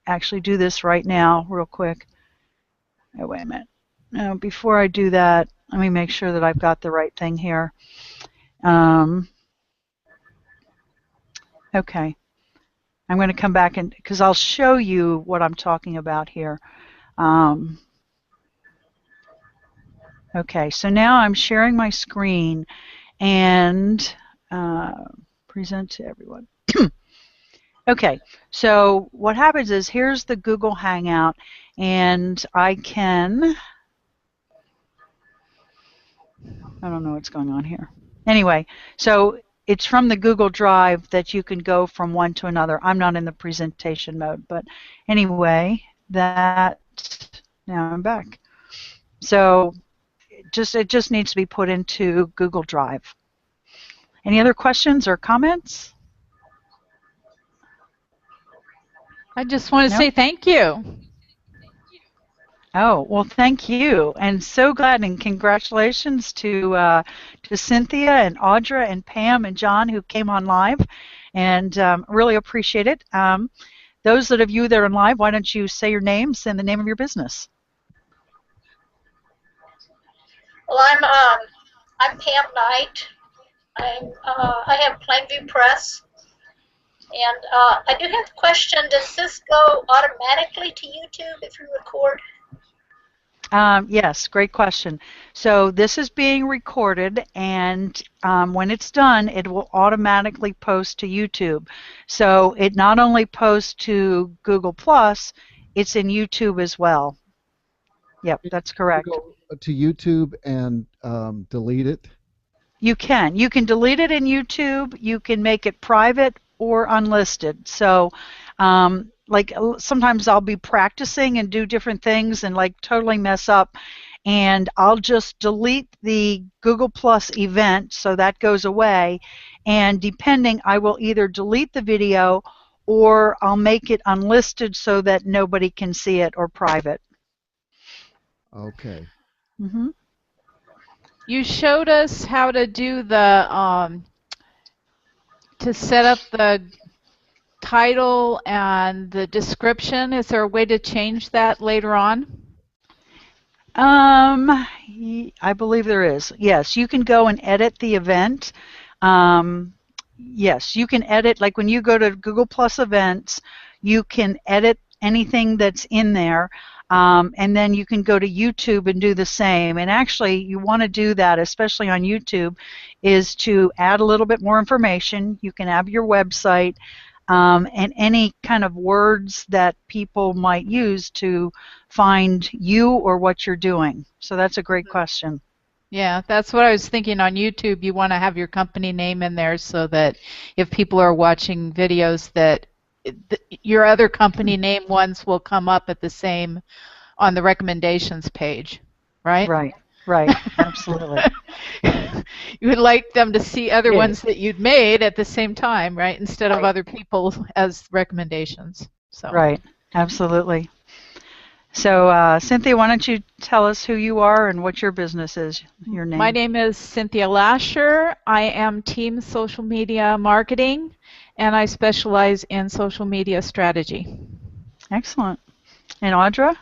A: actually do this right now real quick. Oh, wait a minute. Now, before I do that, let me make sure that I've got the right thing here. Okay. I'm going to come back because I'll show you what I'm talking about here. Okay, so now I'm sharing my screen and present to everyone. Okay, so what happens is here's the Google Hangout, and I don't know what's going on here. Anyway, so it's from the Google Drive that you can go from one to another. I'm not in the presentation mode, but anyway, now I'm back. So it just needs to be put into Google Drive. Any other questions or comments?
B: I just want to say thank you.
A: Oh, well, thank you, and so glad, and congratulations to Cynthia and Audra and Pam and John who came on live, and really appreciate it. Those of you that are on live, why don't you say your names and the name of your business?
C: Well, I'm Pam Knight. I have Plainview Press. And I do have a question. Does this go automatically to YouTube if you record?
A: Yes, great question. So this is being recorded, and when it's done, it will automatically post to YouTube. So it not only posts to Google+, it's in YouTube as well. Yep, that's correct.
E: You go to YouTube and delete it?
A: You can. You can delete it in YouTube. You can make it private or unlisted. So like sometimes I'll be practicing and do different things and like totally mess up, and I'll just delete the Google Plus event, so that goes away, and depending, I will either delete the video or I'll make it unlisted so that nobody can see it, or private.
E: Okay.
A: Mm-hmm.
B: You showed us how to do the to set up the title and the description. Is there a way to change that later on?
A: I believe there is. Yes, you can go and edit the event. Yes, you can edit, like when you go to Google Plus Events, you can edit anything that's in there, and then you can go to YouTube and do the same. And actually, you want to do that, especially on YouTube, is to add a little bit more information. You can add your website, and any kind of words that people might use to find you or what you're doing. So that's a great question.
B: Yeah, that's what I was thinking. On YouTube, you want to have your company name in there so that if people are watching videos, that your other company name ones will come up at the same on the recommendations page, right?
A: Right, absolutely.
B: You would like them to see other ones that you'd made at the same time, right? Instead of other people as recommendations. So.
A: Right, absolutely. So, Cynthia, why don't you tell us who you are and what your business is, your name?
B: My name is Cynthia Lasher. I am Team Social Media Marketing, and I specialize in social media strategy.
A: Excellent. And Audra?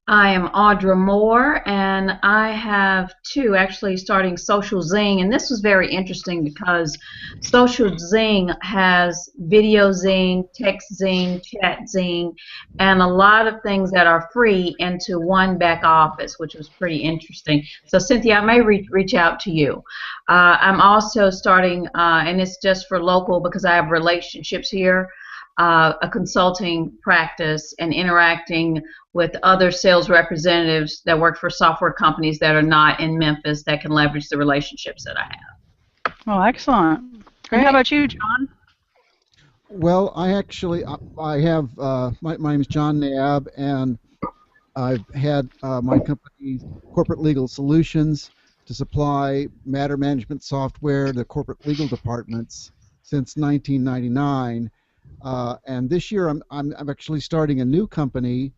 D: I am Audra Moore, and I have two actually starting Social Zing, and this was very interesting because Social Zing has video zing, text zing, chat zing, and a lot of things that are free into one back office, which was pretty interesting. So Cynthia, I may reach out to you. I'm also starting, and it's just for local because I have relationships here, a consulting practice and interacting with other sales representatives that work for software companies that are not in Memphis that can leverage the relationships that I have.
A: Oh, excellent.
B: Great.
A: And how about you, John?
E: Well, I actually I have my name is John Naab, and I've had my company Corporate Legal Solutions to supply matter management software to corporate legal departments since 1999. And this year I'm actually starting a new company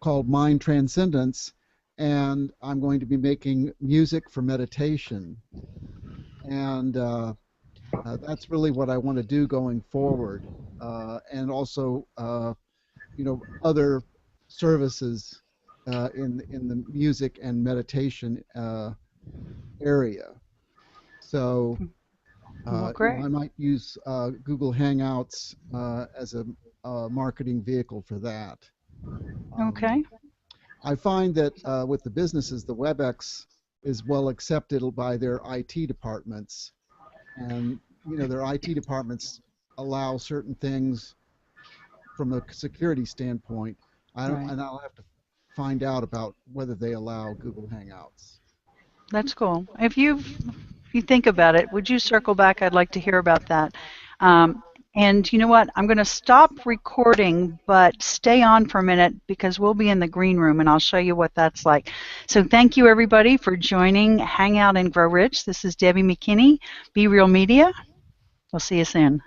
E: called Mind Transcendence, and I'm going to be making music for meditation. And that's really what I want to do going forward, and also other services in the music and meditation area. So I might use Google Hangouts as a marketing vehicle for that.
A: Okay.
E: I find that with the businesses, the WebEx is well accepted by their IT departments, and their IT departments allow certain things from a security standpoint. And I'll have to find out about whether they allow Google Hangouts.
A: That's cool. If you think about it, would you circle back? I'd like to hear about that. And you know what? I'm going to stop recording, but stay on for a minute because we'll be in the green room and I'll show you what that's like. So thank you, everybody, for joining Hangout and Grow Rich. This is Debbie McKinney, Be Real Media. We'll see you soon.